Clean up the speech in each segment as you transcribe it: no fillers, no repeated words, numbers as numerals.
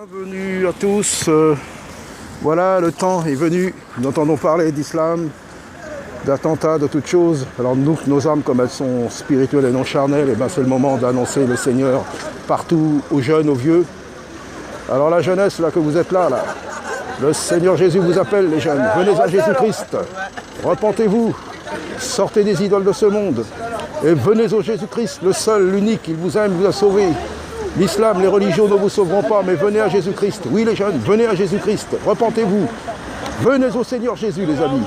Bienvenue à tous. Voilà, le temps est venu. Nous entendons parler d'islam, d'attentats, de toutes choses. Alors nous, nos âmes, comme elles sont spirituelles et non charnelles, et ben c'est le moment d'annoncer le Seigneur partout, aux jeunes, aux vieux. Alors la jeunesse, là, que vous êtes là, le Seigneur Jésus vous appelle, les jeunes. Venez à Jésus-Christ. Repentez-vous. Sortez des idoles de ce monde. Et venez au Jésus-Christ, le seul, l'unique. Il vous aime, vous a sauvé. L'islam, les religions ne vous sauveront pas, mais venez à Jésus-Christ. Oui, les jeunes, venez à Jésus-Christ. Repentez-vous. Venez au Seigneur Jésus, les amis.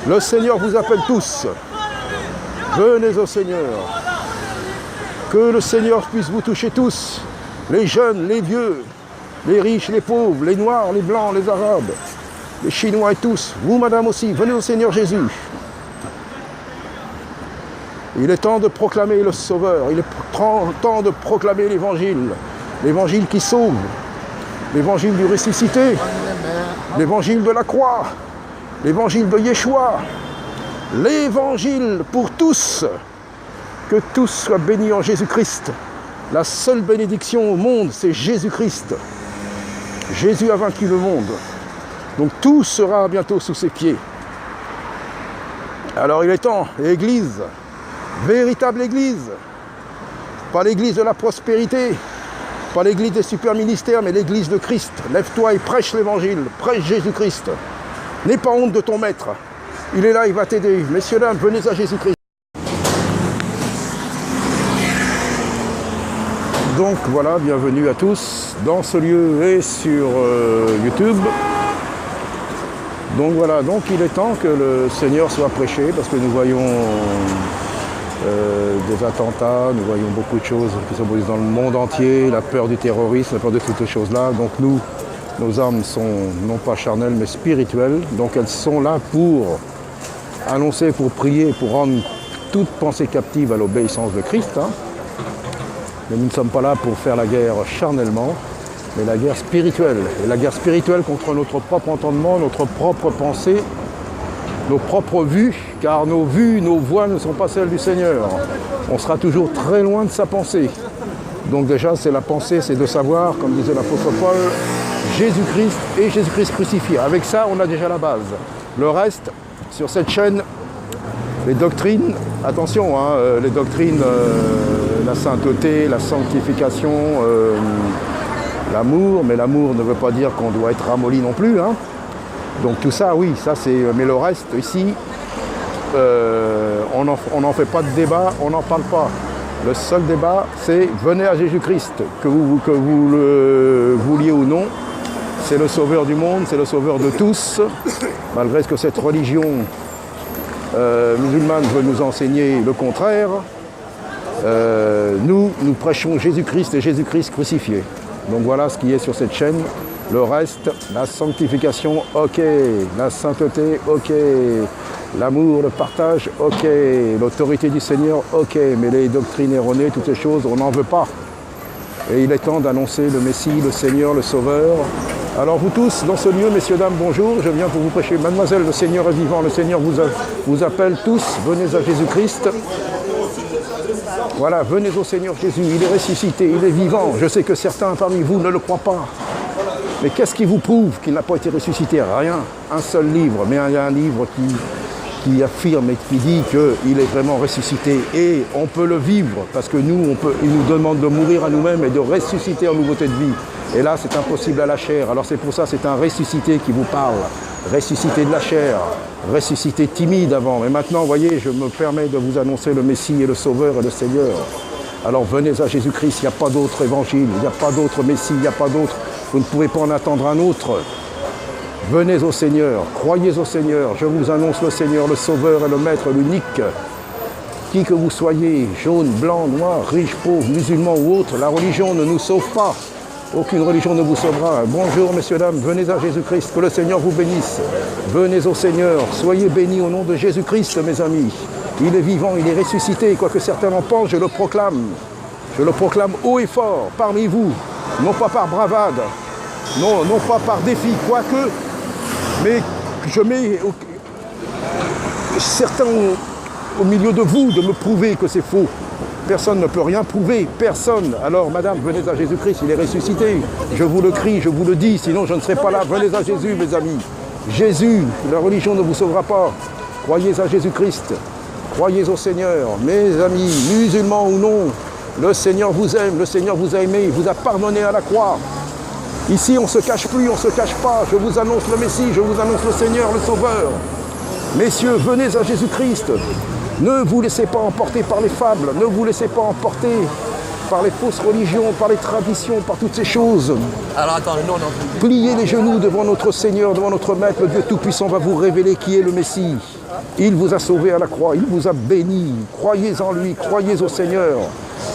Le Seigneur vous appelle tous. Venez au Seigneur. Que le Seigneur puisse vous toucher tous. Les jeunes, les vieux, les riches, les pauvres, les noirs, les blancs, les arabes, les chinois et tous. Vous, madame aussi, venez au Seigneur Jésus. Il est temps de proclamer le Sauveur, il est temps de proclamer l'Évangile. L'Évangile qui sauve, l'Évangile du ressuscité, l'Évangile de la croix, l'Évangile de Yeshua, l'Évangile pour tous. Que tous soient bénis en Jésus-Christ. La seule bénédiction au monde, c'est Jésus-Christ. Jésus a vaincu le monde. Donc tout sera bientôt sous ses pieds. Alors il est temps, Église, véritable Église, pas l'Église de la prospérité, pas l'Église des super ministères, mais l'Église de Christ. Lève-toi et prêche l'Évangile, prêche Jésus-Christ. N'aie pas honte de ton maître. Il est là, il va t'aider. Messieurs, dames, venez à Jésus-Christ. Donc voilà, bienvenue à tous dans ce lieu et sur YouTube. Donc voilà, donc il est temps que le Seigneur soit prêché parce que nous voyons des attentats, nous voyons beaucoup de choses qui se produisent dans le monde entier, la peur du terrorisme, la peur de toutes ces choses-là. Donc nous, nos âmes sont non pas charnelles mais spirituelles, donc elles sont là pour annoncer, pour prier, pour rendre toute pensée captive à l'obéissance de Christ. Mais nous ne sommes pas là pour faire la guerre charnellement, mais la guerre spirituelle. Et la guerre spirituelle contre notre propre entendement, notre propre pensée, nos propres vues, car nos vues, nos voix ne sont pas celles du Seigneur. On sera toujours très loin de sa pensée. Donc déjà, c'est la pensée, c'est de savoir, comme disait l'apôtre Paul, Jésus-Christ et Jésus-Christ crucifié. Avec ça, on a déjà la base. Le reste, sur cette chaîne, les doctrines, attention, les doctrines, la sainteté, la sanctification, l'amour, mais l'amour ne veut pas dire qu'on doit être ramolli non plus. Donc tout ça, oui, ça c'est. Mais le reste, ici, on n'en fait pas de débat, on n'en parle pas. Le seul débat, c'est venez à Jésus-Christ, que vous le vouliez ou non. C'est le sauveur du monde, c'est le sauveur de tous, malgré ce que cette religion musulmane veut nous enseigner le contraire. Nous prêchons Jésus-Christ et Jésus-Christ crucifié. Donc voilà ce qui est sur cette chaîne. Le reste, la sanctification, ok. La sainteté, ok. L'amour, le partage, ok. L'autorité du Seigneur, ok. Mais les doctrines erronées, toutes ces choses, on n'en veut pas. Et il est temps d'annoncer le Messie, le Seigneur, le Sauveur. Alors vous tous, dans ce lieu, messieurs, dames, bonjour. Je viens pour vous prêcher. Mademoiselle, le Seigneur est vivant. Le Seigneur vous appelle tous. Venez à Jésus-Christ. Voilà, venez au Seigneur Jésus, il est ressuscité, il est vivant. Je sais que certains parmi vous ne le croient pas. Mais qu'est-ce qui vous prouve qu'il n'a pas été ressuscité? Rien. Un seul livre, mais il y a un livre qui affirme et qui dit qu'il est vraiment ressuscité. Et on peut le vivre, parce que nous, il nous demande de mourir à nous-mêmes et de ressusciter en nouveauté de vie. Et là, c'est impossible à la chair. Alors c'est pour ça, c'est un ressuscité qui vous parle. Ressuscité de la chair, ressuscité timide avant. Mais maintenant, vous voyez, je me permets de vous annoncer le Messie et le Sauveur et le Seigneur. Alors venez à Jésus-Christ, il n'y a pas d'autre évangile, il n'y a pas d'autre Messie, il n'y a pas d'autre. Vous ne pouvez pas en attendre un autre. Venez au Seigneur, croyez au Seigneur. Je vous annonce le Seigneur, le Sauveur et le Maître, l'unique. Qui que vous soyez, jaune, blanc, noir, riche, pauvre, musulman ou autre, la religion ne nous sauve pas. Aucune religion ne vous sauvera. Bonjour, messieurs, dames, venez à Jésus-Christ, que le Seigneur vous bénisse. Venez au Seigneur, soyez bénis au nom de Jésus-Christ, mes amis. Il est vivant, il est ressuscité, quoi que certains en pensent, je le proclame. Je le proclame haut et fort, parmi vous, non pas par bravade, non pas par défi, quoique, mais je mets certains au milieu de vous de me prouver que c'est faux. Personne ne peut rien prouver, personne. Alors, madame, venez à Jésus-Christ, il est ressuscité. Je vous le crie, je vous le dis, sinon je ne serai pas là. Venez à Jésus, mes amis. Jésus, la religion ne vous sauvera pas. Croyez à Jésus-Christ. Croyez au Seigneur. Mes amis, musulmans ou non, le Seigneur vous aime, le Seigneur vous a aimé, il vous a pardonné à la croix. Ici, on ne se cache plus, on ne se cache pas. Je vous annonce le Messie, je vous annonce le Seigneur, le Sauveur. Messieurs, venez à Jésus-Christ. Ne vous laissez pas emporter par les fables, ne vous laissez pas emporter par les fausses religions, par les traditions, par toutes ces choses. Alors attends, non. Pliez les genoux devant notre Seigneur, devant notre Maître. Le Dieu Tout-Puissant va vous révéler qui est le Messie. Il vous a sauvé à la croix, il vous a béni. Croyez en lui, croyez au Seigneur.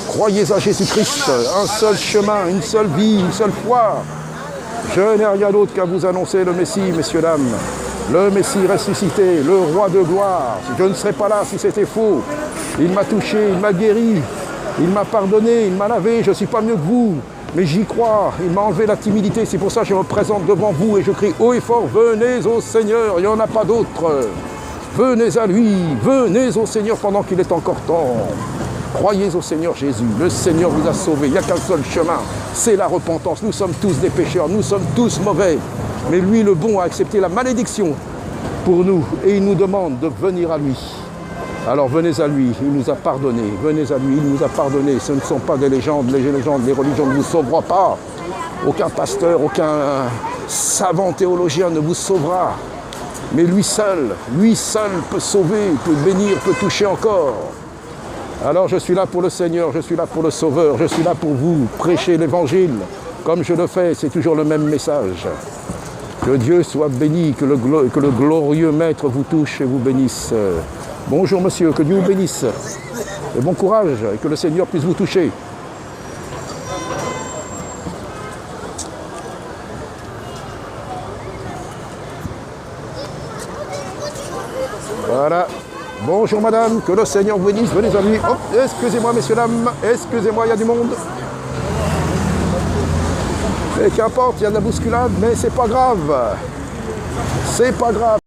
Croyez à Jésus-Christ. Un seul chemin, une seule vie, une seule foi. Je n'ai rien d'autre qu'à vous annoncer le Messie, messieurs, dames. Le Messie ressuscité, le roi de gloire. Je ne serais pas là si c'était faux. Il m'a touché, il m'a guéri, il m'a pardonné, il m'a lavé. Je ne suis pas mieux que vous, mais j'y crois. Il m'a enlevé la timidité. C'est pour ça que je me présente devant vous et je crie haut et fort, venez au Seigneur, il n'y en a pas d'autre. Venez à lui, venez au Seigneur pendant qu'il est encore temps. Croyez au Seigneur Jésus. Le Seigneur vous a sauvé. Il n'y a qu'un seul chemin, c'est la repentance. Nous sommes tous des pécheurs, nous sommes tous mauvais. Mais lui, le bon, a accepté la malédiction pour nous et il nous demande de venir à lui. Alors venez à lui, il nous a pardonné. Venez à lui, il nous a pardonné. Ce ne sont pas des légendes, les religions ne vous sauveront pas. Aucun pasteur, aucun savant théologien ne vous sauvera. Mais lui seul peut sauver, peut bénir, peut toucher encore. Alors je suis là pour le Seigneur, je suis là pour le Sauveur, je suis là pour vous prêcher l'Évangile. Comme je le fais, c'est toujours le même message. Que Dieu soit béni, que le glorieux Maître vous touche et vous bénisse. Bonjour monsieur, que Dieu vous bénisse. Et bon courage, et que le Seigneur puisse vous toucher. Voilà. Bonjour madame, que le Seigneur vous bénisse. Venez à lui. Hop, excusez-moi messieurs, dames. Excusez-moi, il y a du monde. Et qu'importe, il y a de la bousculade, mais c'est pas grave. C'est pas grave.